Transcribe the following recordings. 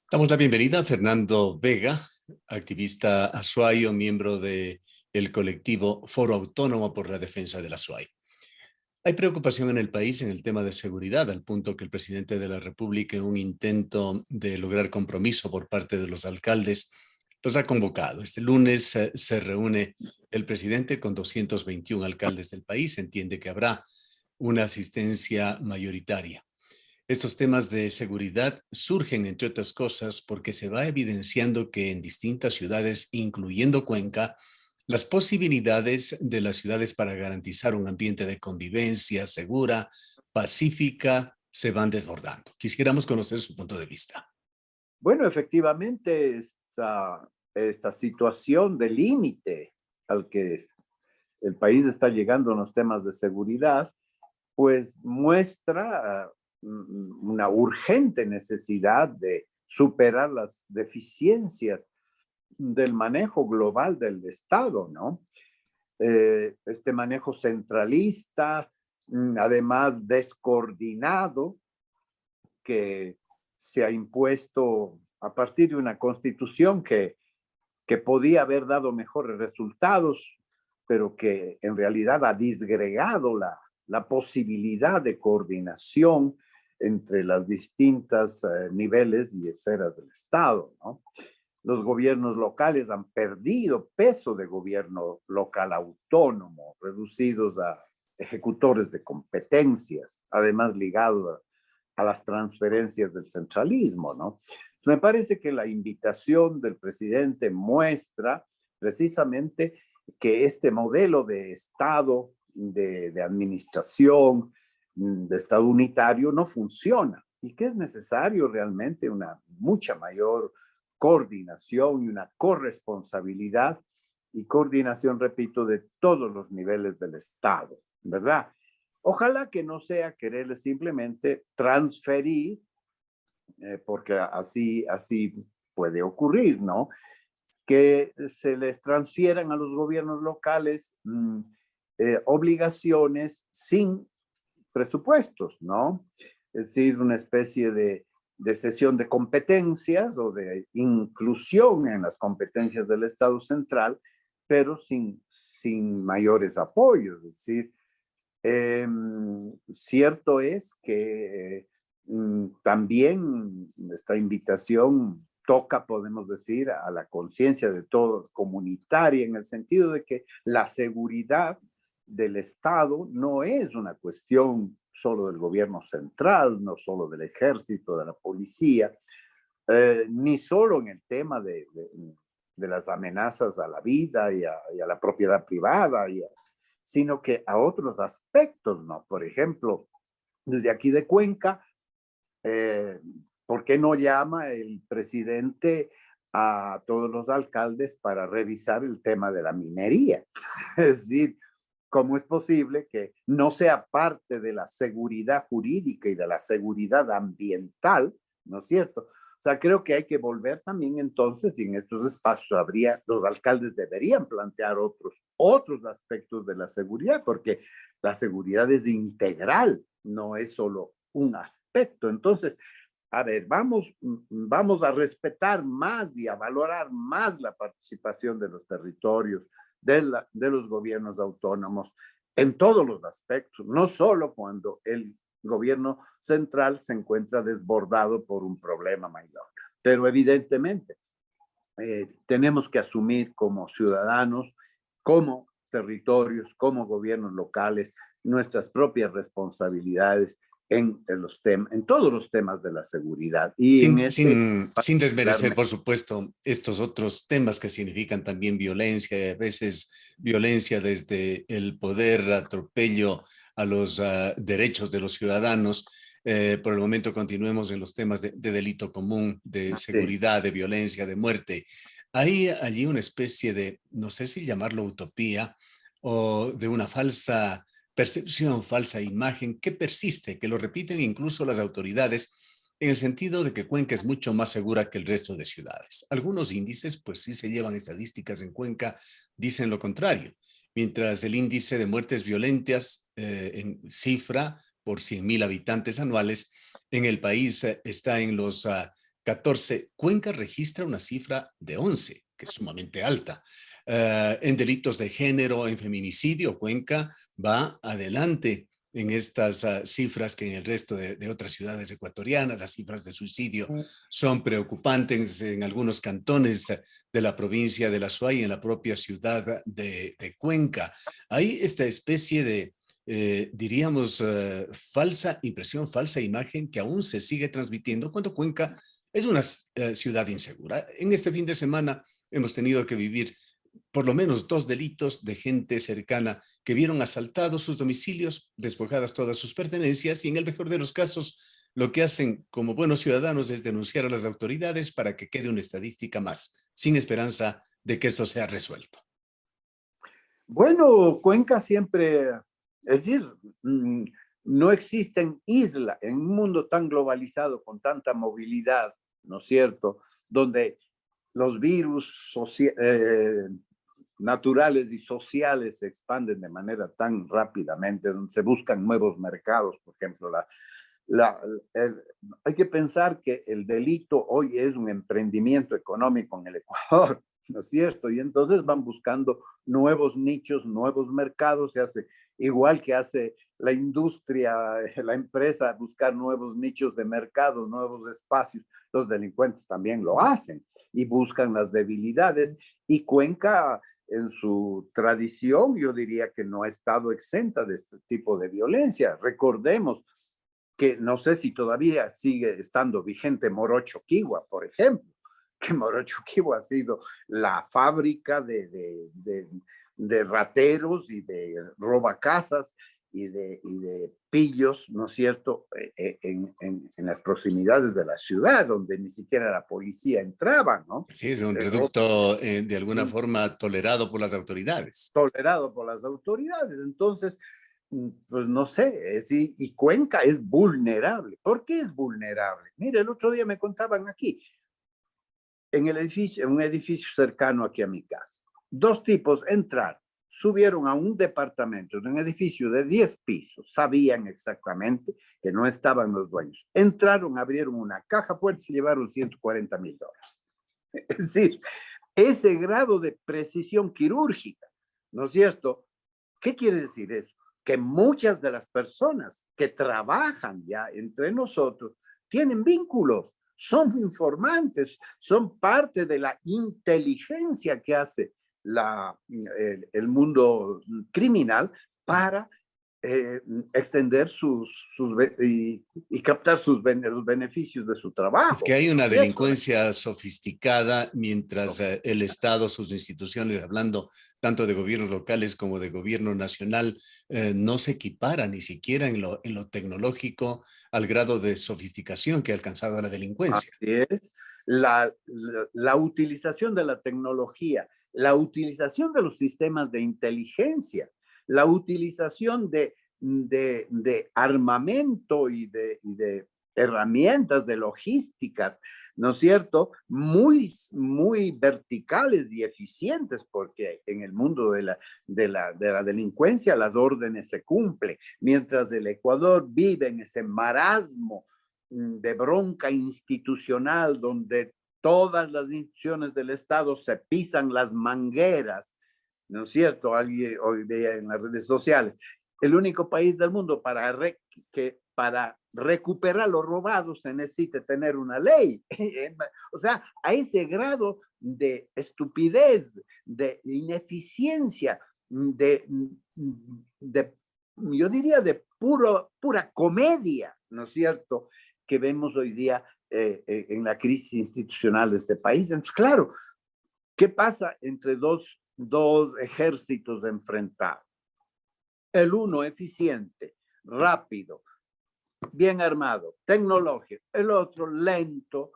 Damos la bienvenida a Fernando Vega, activista azuayo, miembro del colectivo Foro Autónomo por la Defensa de la Azuay. Hay preocupación en el país en el tema de seguridad, al punto que el presidente de la República, en un intento de lograr compromiso por parte de los alcaldes, los ha convocado. Este lunes se reúne el presidente con 221 alcaldes del país. Entiende que habrá una asistencia mayoritaria. Estos temas de seguridad surgen, entre otras cosas, porque se va evidenciando que en distintas ciudades, incluyendo Cuenca, las posibilidades de las ciudades para garantizar un ambiente de convivencia segura, pacífica, se van desbordando. Quisiéramos conocer su punto de vista. Bueno, efectivamente, esta situación de límite al que el país está llegando en los temas de seguridad, pues muestra una urgente necesidad de superar las deficiencias del manejo global del Estado, ¿no? Este manejo centralista, además descoordinado, que se ha impuesto a partir de una constitución que podía haber dado mejores resultados, pero que en realidad ha disgregado la posibilidad de coordinación entre las distintas niveles y esferas del Estado, ¿no? Los gobiernos locales han perdido peso de gobierno local autónomo, reducidos a ejecutores de competencias, además ligados a las transferencias del centralismo, ¿no? Me parece que la invitación del presidente muestra precisamente que este modelo de Estado, de administración, de Estado unitario no funciona y que es necesario realmente una mucha mayor coordinación y una corresponsabilidad y coordinación, repito, de todos los niveles del Estado, ¿verdad? Ojalá que no sea quererle simplemente transferir, porque así puede ocurrir, ¿no? Que se les transfieran a los gobiernos locales obligaciones sin presupuestos, ¿no? Es decir, una especie de cesión de competencias o de inclusión en las competencias del Estado central, pero sin mayores apoyos. Es decir, cierto es que también esta invitación toca, podemos decir, a la conciencia de todo comunitaria, en el sentido de que la seguridad del Estado no es una cuestión solo del gobierno central, no solo del ejército, de la policía, ni solo en el tema de las amenazas a la vida y a la propiedad privada, sino que a otros aspectos, ¿no? Por ejemplo, desde aquí de Cuenca, ¿por qué no llama el presidente a todos los alcaldes para revisar el tema de la minería? Es decir, ¿cómo es posible que no sea parte de la seguridad jurídica y de la seguridad ambiental, ¿no es cierto? O sea, creo que hay que volver también entonces, y en estos espacios los alcaldes deberían plantear otros aspectos de la seguridad, porque la seguridad es integral, no es solo un aspecto. Entonces, a ver, vamos a respetar más y a valorar más la participación de los territorios, de los gobiernos autónomos en todos los aspectos, no solo cuando el gobierno central se encuentra desbordado por un problema mayor. Pero evidentemente tenemos que asumir como ciudadanos, como territorios, como gobiernos locales, nuestras propias responsabilidades en todos los temas de la seguridad. Y en Sin desmerecer, particularmente, por supuesto, estos otros temas que significan también violencia, a veces violencia desde el poder, atropello a los derechos de los ciudadanos. Por el momento continuemos en los temas de delito común, de sí. seguridad, de violencia, de muerte. Hay allí una especie de, no sé si llamarlo utopía o de una falsa percepción, falsa imagen que persiste, que lo repiten incluso las autoridades, en el sentido de que Cuenca es mucho más segura que el resto de ciudades. Algunos índices, pues sí se llevan estadísticas en Cuenca, dicen lo contrario. Mientras el índice de muertes violentas en cifra por 100.000 habitantes anuales en el país está en los 14. Cuenca registra una cifra de 11, que es sumamente alta. En delitos de género, en feminicidio, Cuenca va adelante en estas cifras que en el resto de otras ciudades ecuatorianas. Las cifras de suicidio son preocupantes en algunos cantones de la provincia de La Suay, en la propia ciudad de Cuenca. Hay esta especie de, diríamos, falsa impresión, falsa imagen que aún se sigue transmitiendo cuando Cuenca es una ciudad insegura. En este fin de semana hemos tenido que vivir por lo menos 2 delitos de gente cercana que vieron asaltados sus domicilios, despojadas todas sus pertenencias y en el mejor de los casos lo que hacen como buenos ciudadanos es denunciar a las autoridades para que quede una estadística más, sin esperanza de que esto sea resuelto. Bueno, Cuenca siempre, es decir, no existen islas en un mundo tan globalizado, con tanta movilidad, ¿no es cierto?, donde los virus naturales y sociales se expanden de manera tan rápidamente, donde se buscan nuevos mercados, por ejemplo. Hay que pensar que el delito hoy es un emprendimiento económico en el Ecuador, ¿no es cierto? Y entonces van buscando nuevos nichos, nuevos mercados, se hace igual que hace la industria, la empresa, buscar nuevos nichos de mercado, nuevos espacios. Los delincuentes también lo hacen y buscan las debilidades. Y Cuenca, en su tradición, yo diría que no ha estado exenta de este tipo de violencia. Recordemos que no sé si todavía sigue estando vigente Morochoquigua, por ejemplo, que Morochoquigua ha sido la fábrica de rateros y de robacasas y de pillos, ¿no es cierto?, en las proximidades de la ciudad, donde ni siquiera la policía entraba, ¿no? Sí, es un reducto de alguna forma tolerado por las autoridades. Tolerado por las autoridades. Entonces, pues no sé, y Cuenca es vulnerable. ¿Por qué es vulnerable? Mire, el otro día me contaban aquí, en el edificio, en un edificio cercano aquí a mi casa, 2 tipos entraron, subieron a un departamento de un edificio de 10 pisos, sabían exactamente que no estaban los dueños. Entraron, abrieron una caja fuerte y se llevaron $140,000. Es decir, ese grado de precisión quirúrgica, ¿no es cierto? ¿Qué quiere decir eso? Que muchas de las personas que trabajan ya entre nosotros tienen vínculos, son informantes, son parte de la inteligencia que hace el mundo criminal para extender y captar los beneficios de su Es que trabajo, hay ¿no es una cierto? delincuencia sofisticada mientras el Estado, sus instituciones, hablando tanto de gobiernos locales como de gobierno nacional, no se equipara ni siquiera en lo tecnológico al grado de sofisticación que ha alcanzado la delincuencia. Así es. La utilización de la tecnología, la utilización de los sistemas de inteligencia, la utilización de armamento y de herramientas de logísticas, ¿no es cierto? Muy verticales y eficientes, porque en el mundo de la delincuencia las órdenes se cumplen, mientras el Ecuador vive en ese marasmo de bronca institucional donde todas las instituciones del Estado se pisan las mangueras, ¿no es cierto? Alguien hoy veía en las redes sociales, el único país del mundo que para recuperar lo robado se necesita tener una ley. O sea, a ese grado de estupidez, de ineficiencia, yo diría de pura comedia, ¿no es cierto?, que vemos hoy día en la crisis institucional de este país. Entonces, claro, ¿qué pasa entre dos ejércitos enfrentados? El uno eficiente, rápido, bien armado, tecnológico. El otro lento,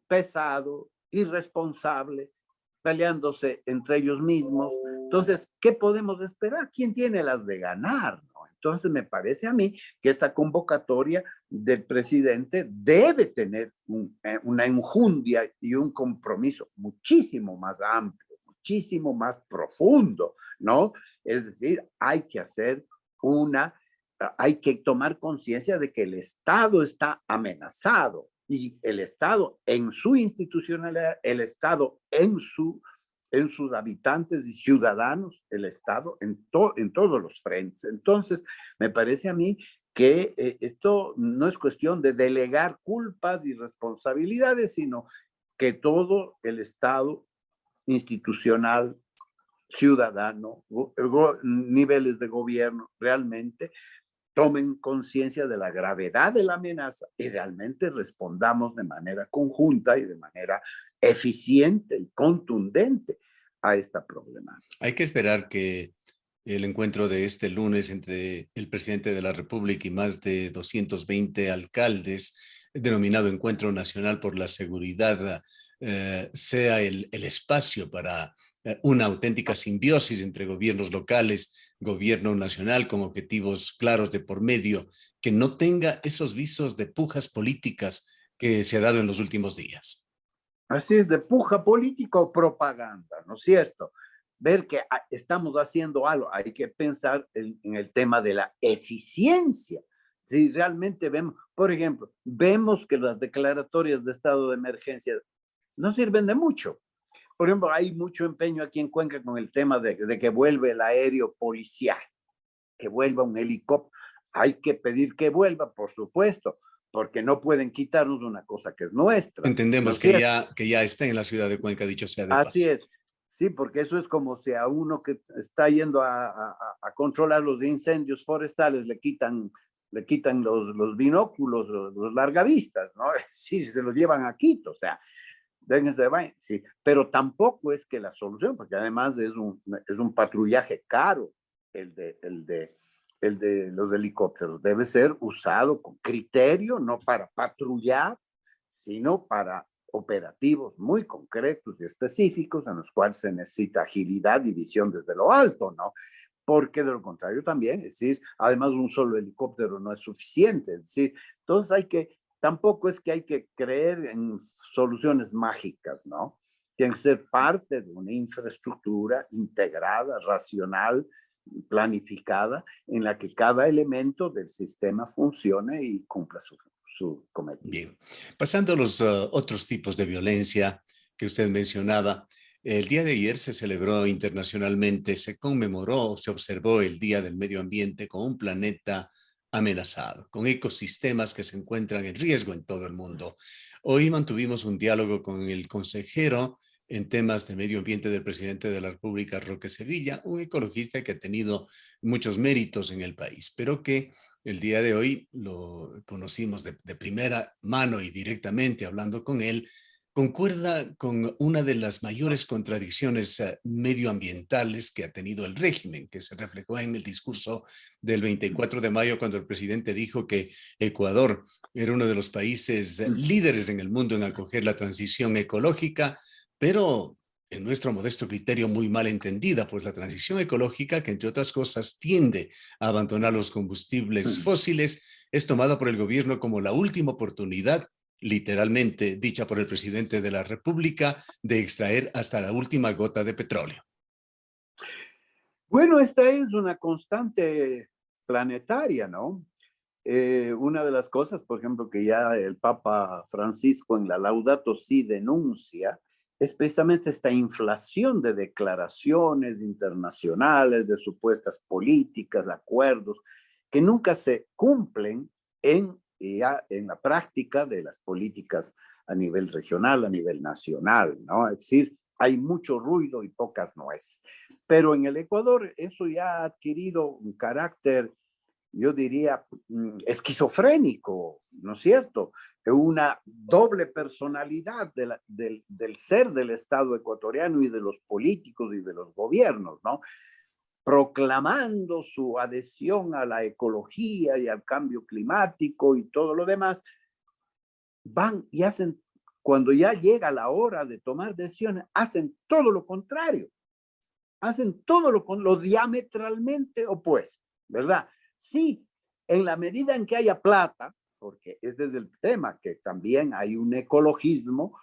pesado, irresponsable, peleándose entre ellos mismos. Entonces, ¿qué podemos esperar? ¿Quién tiene las de ganar? ¿No? Entonces, me parece a mí que esta convocatoria del presidente debe tener una enjundia y un compromiso muchísimo más amplio, muchísimo más profundo, ¿no? Es decir, hay que tomar conciencia de que el Estado está amenazado. y el Estado en su institucionalidad, el Estado en sus habitantes y ciudadanos, el Estado en todos los frentes. Entonces, me parece a mí que esto no es cuestión de delegar culpas y responsabilidades, sino que todo el Estado institucional, ciudadano, niveles de gobierno, realmente tomen conciencia de la gravedad de la amenaza y realmente respondamos de manera conjunta y de manera eficiente y contundente a esta problemática. Hay que esperar que el encuentro de este lunes entre el presidente de la República y más de 220 alcaldes, denominado Encuentro Nacional por la Seguridad, sea el espacio para una auténtica simbiosis entre gobiernos locales, gobierno nacional, con objetivos claros de por medio, que no tenga esos visos de pujas políticas que se ha dado en los últimos días. Así es, de puja política o propaganda, ¿no es cierto? Ver que estamos haciendo algo, hay que pensar en el tema de la eficiencia. Si realmente vemos, por ejemplo, vemos que las declaratorias de estado de emergencia no sirven de mucho. Por ejemplo, hay mucho empeño aquí en Cuenca con el tema de que vuelve el aéreo policial, que vuelva un helicóptero. Hay que pedir que vuelva, por supuesto, porque no pueden quitarnos una cosa que es nuestra, ¿no Entendemos es cierto? que ya está en la ciudad de Cuenca, dicho sea de Así paso. es. Sí, porque eso es como si a uno que está yendo a controlar los incendios forestales le quitan los binóculos, los largavistas, ¿no? Sí, se los llevan a Quito, o sea, déjense de vaina, sí, pero tampoco es que la solución, porque además es un patrullaje caro el de los helicópteros. Debe ser usado con criterio, no para patrullar, sino para operativos muy concretos y específicos en los cuales se necesita agilidad y visión desde lo alto, ¿no? Porque de lo contrario también, es decir, además un solo helicóptero no es suficiente, es decir, entonces tampoco es que hay que creer en soluciones mágicas, ¿no? Tiene que ser parte de una infraestructura integrada, racional, planificada, en la que cada elemento del sistema funcione y cumpla su cometido. Bien, pasando a los otros tipos de violencia que usted mencionaba, el día de ayer se celebró internacionalmente, se conmemoró, se observó el Día del Medio Ambiente con un planeta amenazado, con ecosistemas que se encuentran en riesgo en todo el mundo. Hoy mantuvimos un diálogo con el consejero en temas de medio ambiente del presidente de la República, Roque Sevilla, un ecologista que ha tenido muchos méritos en el país, pero que el día de hoy lo conocimos de primera mano y directamente hablando con él, concuerda con una de las mayores contradicciones medioambientales que ha tenido el régimen, que se reflejó en el discurso del 24 de mayo, cuando el presidente dijo que Ecuador era uno de los países líderes en el mundo en acoger la transición ecológica, pero en nuestro modesto criterio muy mal entendida, pues la transición ecológica, que entre otras cosas tiende a abandonar los combustibles fósiles, es tomada por el gobierno como la última oportunidad, literalmente dicha por el presidente de la República, de extraer hasta la última gota de petróleo. Bueno, esta es una constante planetaria, ¿no? Una de las cosas, por ejemplo, que ya el Papa Francisco en la Laudato Si denuncia, es precisamente esta inflación de declaraciones internacionales, de supuestas políticas, acuerdos, que nunca se cumplen en la práctica de las políticas a nivel regional, a nivel nacional, ¿no? Es decir, hay mucho ruido y pocas nueces. Pero en el Ecuador eso ya ha adquirido un carácter, yo diría, esquizofrénico, ¿no es cierto? Una doble personalidad del ser del Estado ecuatoriano y de los políticos y de los gobiernos, ¿no? Proclamando su adhesión a la ecología y al cambio climático y todo lo demás, van y hacen, cuando ya llega la hora de tomar decisiones, hacen todo lo contrario, hacen todo lo diametralmente opuesto, ¿verdad? Sí, en la medida en que haya plata, porque este es el tema, que también hay un ecologismo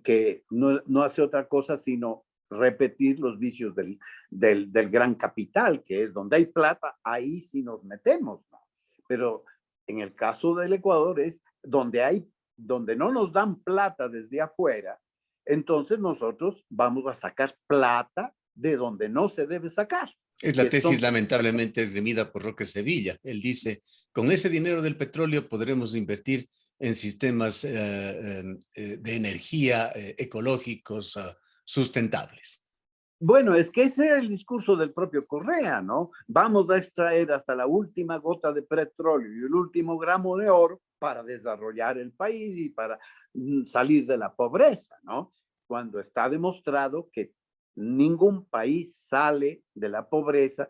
que no hace otra cosa sino repetir los vicios del gran capital, que es donde hay plata, ahí sí nos metemos, ¿no? Pero en el caso del Ecuador es donde hay donde no nos dan plata desde afuera, entonces nosotros vamos a sacar plata de donde no se debe sacar. Es la tesis lamentablemente esgrimida por Roque Sevilla. Él dice, con ese dinero del petróleo podremos invertir en sistemas de energía ecológicos sustentables. Bueno, es que ese era el discurso del propio Correa, ¿no? Vamos a extraer hasta la última gota de petróleo y el último gramo de oro para desarrollar el país y para salir de la pobreza, ¿no? Cuando está demostrado que ningún país sale de la pobreza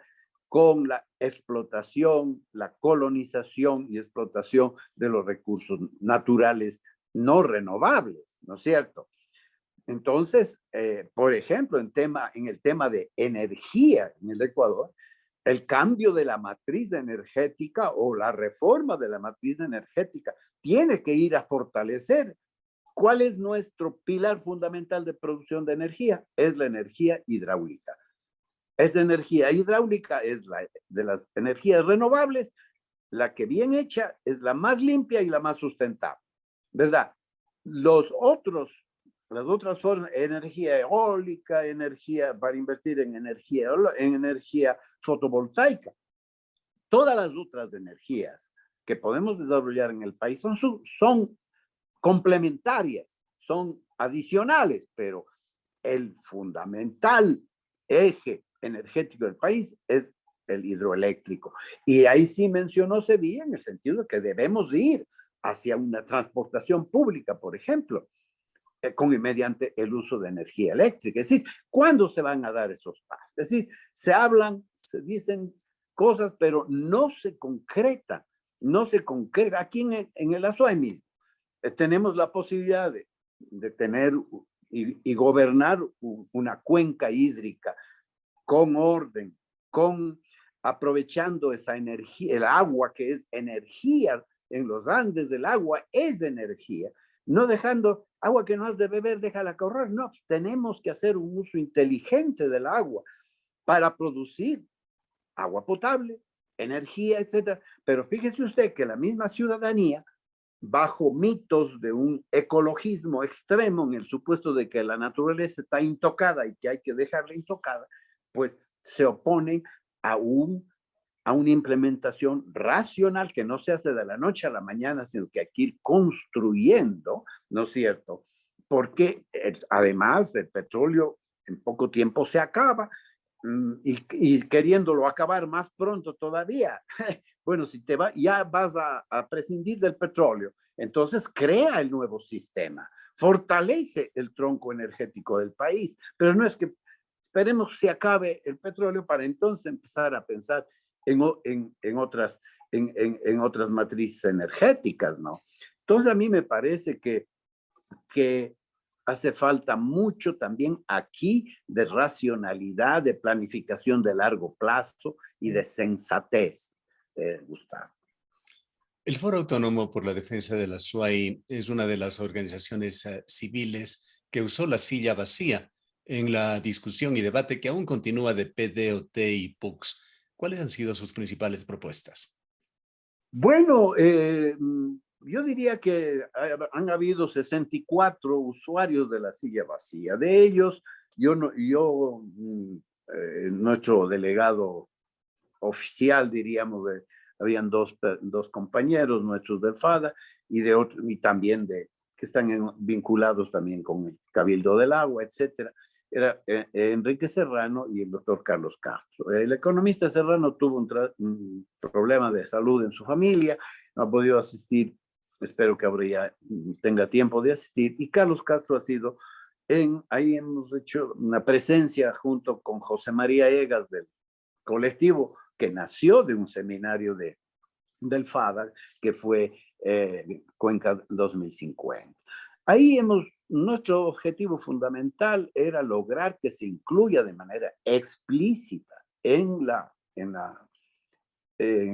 con la explotación, la colonización y explotación de los recursos naturales no renovables, ¿no es cierto? Entonces, por ejemplo, en el tema de energía en el Ecuador, el cambio de la matriz energética o la reforma de la matriz energética tiene que ir a fortalecer. ¿Cuál es nuestro pilar fundamental de producción de energía? Es la energía hidráulica. Esa energía hidráulica es la de las energías renovables, la que bien hecha es la más limpia y la más sustentable, ¿verdad? Las otras formas, energía eólica, energía para invertir en energía fotovoltaica, todas las otras energías que podemos desarrollar en el país son complementarias, son adicionales, pero el fundamental eje energético del país es el hidroeléctrico. Y ahí sí mencionó Sevilla en el sentido de que debemos ir hacia una transportación pública, por ejemplo, con y mediante el uso de energía eléctrica. Es decir, ¿cuándo se van a dar esos pasos? Es decir, se hablan, se dicen cosas, pero no se concreta, no se concreta. Aquí en el Azuay mismo tenemos la posibilidad de tener y gobernar una cuenca hídrica con orden, aprovechando esa energía, el agua que es energía en los Andes, el agua es energía, no dejando agua que no has de beber, déjala correr, no, tenemos que hacer un uso inteligente del agua para producir agua potable, energía, etcétera. Pero fíjese usted que la misma ciudadanía, bajo mitos de un ecologismo extremo, en el supuesto de que la naturaleza está intocada y que hay que dejarla intocada, pues se oponen a una implementación racional que no se hace de la noche a la mañana, sino que hay que ir construyendo, ¿no es cierto? Porque además el petróleo en poco tiempo se acaba y queriéndolo acabar más pronto todavía. Bueno, si ya vas a prescindir del petróleo, entonces crea el nuevo sistema, fortalece el tronco energético del país, pero no es que esperemos que se acabe el petróleo para entonces empezar a pensar en otras matrices energéticas, ¿no? Entonces a mí me parece que hace falta mucho también aquí de racionalidad, de planificación de largo plazo y de sensatez, Gustavo. El Foro Autónomo por la Defensa de la SUAY es una de las organizaciones civiles que usó la silla vacía en la discusión y debate que aún continúa de PDOT y PUCS. ¿Cuáles han sido sus principales propuestas? Bueno, yo diría que han habido 64 usuarios de la silla vacía. De ellos, nuestro delegado oficial, diríamos, habían dos compañeros nuestros del FADA y también que están vinculados también con el Cabildo del Agua, etcétera. Era Enrique Serrano y el doctor Carlos Castro. El economista Serrano tuvo un problema de salud en su familia, no ha podido asistir, espero que ahora ya tenga tiempo de asistir, y Carlos Castro ha sido, ahí hemos hecho una presencia junto con José María Egas del colectivo que nació de un seminario del FADA, que fue Cuenca 2050. Ahí nuestro objetivo fundamental era lograr que se incluya de manera explícita en la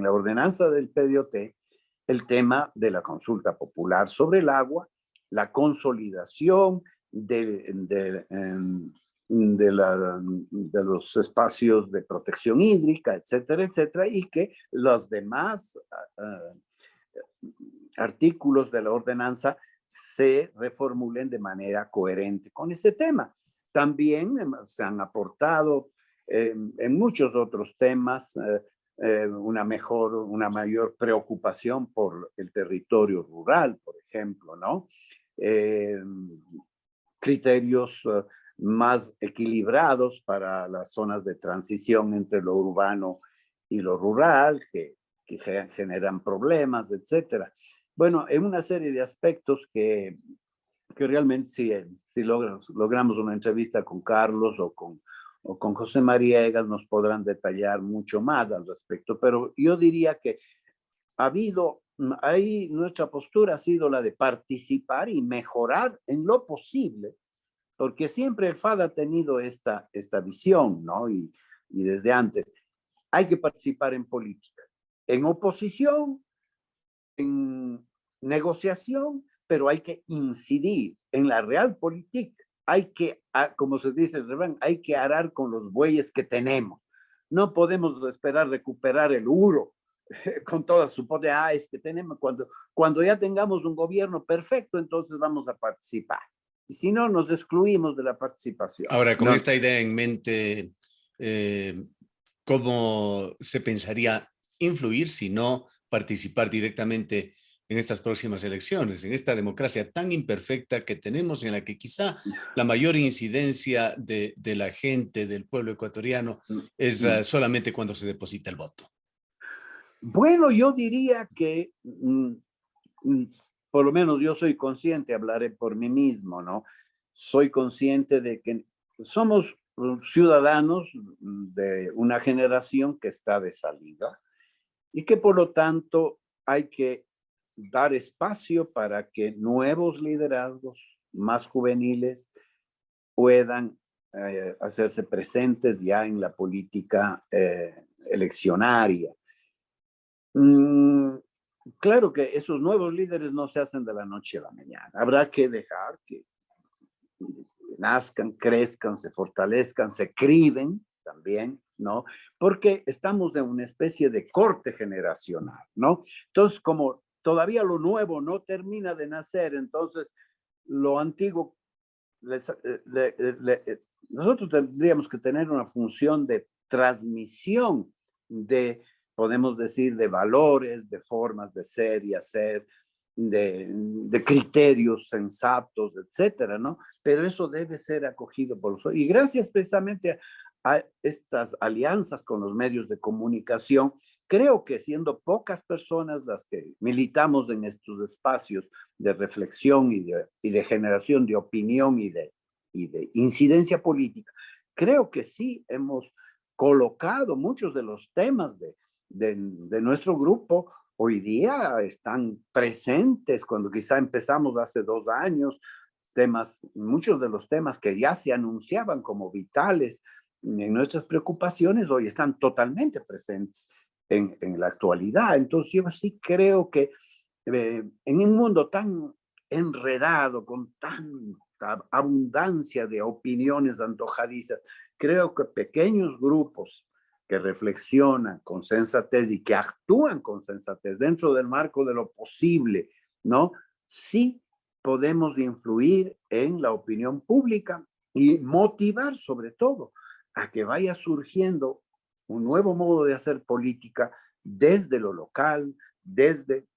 ordenanza del PDOT el tema de la consulta popular sobre el agua, la consolidación de los espacios de protección hídrica, etcétera, etcétera, y que los demás artículos de la ordenanza se reformulen de manera coherente con ese tema. También se han aportado en muchos otros temas una mayor preocupación por el territorio rural, por ejemplo, ¿no? Criterios más equilibrados para las zonas de transición entre lo urbano y lo rural, que generan problemas, etcétera. Bueno, en una serie de aspectos que realmente si logramos una entrevista con Carlos o con José María Egas nos podrán detallar mucho más al respecto, pero yo diría que ahí nuestra postura ha sido la de participar y mejorar en lo posible, porque siempre el FAD ha tenido esta visión, ¿no? Y desde antes, hay que participar en política, en oposición, en negociación, pero hay que incidir en la realpolitik. Hay que, como se dice el refrán, hay que arar con los bueyes que tenemos. No podemos esperar recuperar el uro con toda su poder. Es que tenemos, cuando ya tengamos un gobierno perfecto, entonces vamos a participar. Y si no, nos excluimos de la participación. Ahora, con no. esta idea en mente, ¿cómo se pensaría influir, si no participar directamente en estas próximas elecciones, en esta democracia tan imperfecta que tenemos, en la que quizá la mayor incidencia de la gente, del pueblo ecuatoriano, es solamente cuando se deposita el voto? Bueno, yo diría que por lo menos yo soy consciente, hablaré por mí mismo, ¿no? Soy consciente de que somos ciudadanos de una generación que está de salida y que por lo tanto hay que dar espacio para que nuevos liderazgos más juveniles puedan hacerse presentes ya en la política eleccionaria. Claro que esos nuevos líderes no se hacen de la noche a la mañana. Habrá que dejar que nazcan, crezcan, se fortalezcan, se criben también, ¿no? Porque estamos en una especie de corte generacional, ¿no? Entonces, como todavía lo nuevo no termina de nacer, entonces lo antiguo, nosotros tendríamos que tener una función de transmisión de, podemos decir, de valores, de formas de ser y hacer, de criterios sensatos, etcétera, ¿no? Pero eso debe ser acogido por los... Y gracias precisamente a estas alianzas con los medios de comunicación, creo que siendo pocas personas las que militamos en estos espacios de reflexión y de generación de opinión y de incidencia política, creo que sí hemos colocado muchos de los temas de nuestro grupo hoy día están presentes cuando quizá empezamos hace 2 años, muchos de los temas que ya se anunciaban como vitales en nuestras preocupaciones hoy están totalmente presentes en la actualidad. Entonces yo sí creo que en un mundo tan enredado, con tanta abundancia de opiniones antojadizas, creo que pequeños grupos que reflexionan con sensatez y que actúan con sensatez dentro del marco de lo posible, ¿no? Sí podemos influir en la opinión pública y motivar sobre todo a que vaya surgiendo un nuevo modo de hacer política desde lo local, desde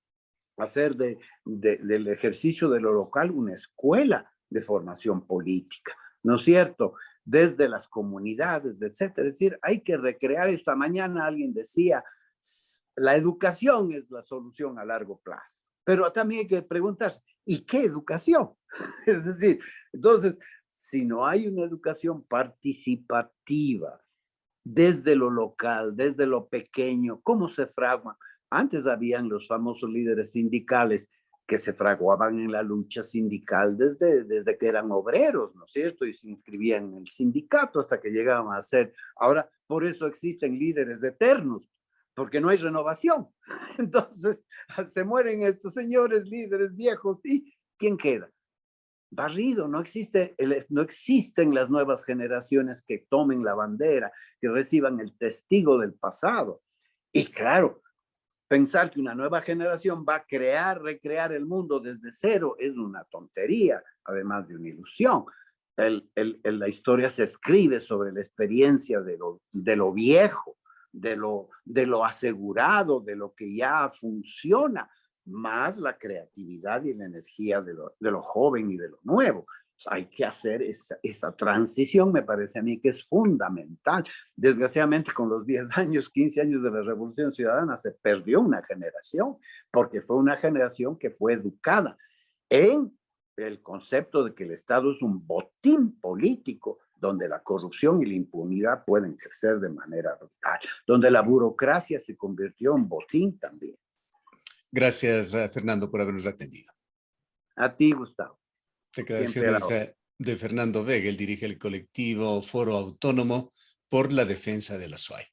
hacer del ejercicio de lo local una escuela de formación política, ¿no es cierto? Desde las comunidades, etcétera. Es decir, hay que recrear esta mañana, alguien decía, la educación es la solución a largo plazo. Pero también hay que preguntarse, ¿y qué educación? Es decir, entonces, si no hay una educación participativa desde lo local, desde lo pequeño, ¿cómo se fragua? Antes habían los famosos líderes sindicales que se fraguaban en la lucha sindical desde que eran obreros, ¿no es cierto? Y se inscribían en el sindicato hasta que llegaban a ser. Ahora, por eso existen líderes eternos, porque no hay renovación. Entonces, se mueren estos señores líderes viejos y ¿quién queda? Barrido, no existen las nuevas generaciones que tomen la bandera, que reciban el testigo del pasado. Y claro, Pensar que una nueva generación va a recrear el mundo desde cero es una tontería, además de una ilusión. La historia se escribe sobre la experiencia de lo viejo, de lo asegurado, de lo que ya funciona, más la creatividad y la energía de lo joven y de lo nuevo. Hay que hacer esa transición, me parece a mí que es fundamental. Desgraciadamente, con los 10 años, 15 años de la Revolución Ciudadana, se perdió una generación, porque fue una generación que fue educada en el concepto de que el Estado es un botín político, donde la corrupción y la impunidad pueden crecer de manera brutal, donde la burocracia se convirtió en botín también. Gracias, Fernando, por habernos atendido. A ti, Gustavo. Siempre a la Declaraciones hora. de Fernando Vega, él dirige el colectivo Foro Autónomo por la Defensa de la SUAY.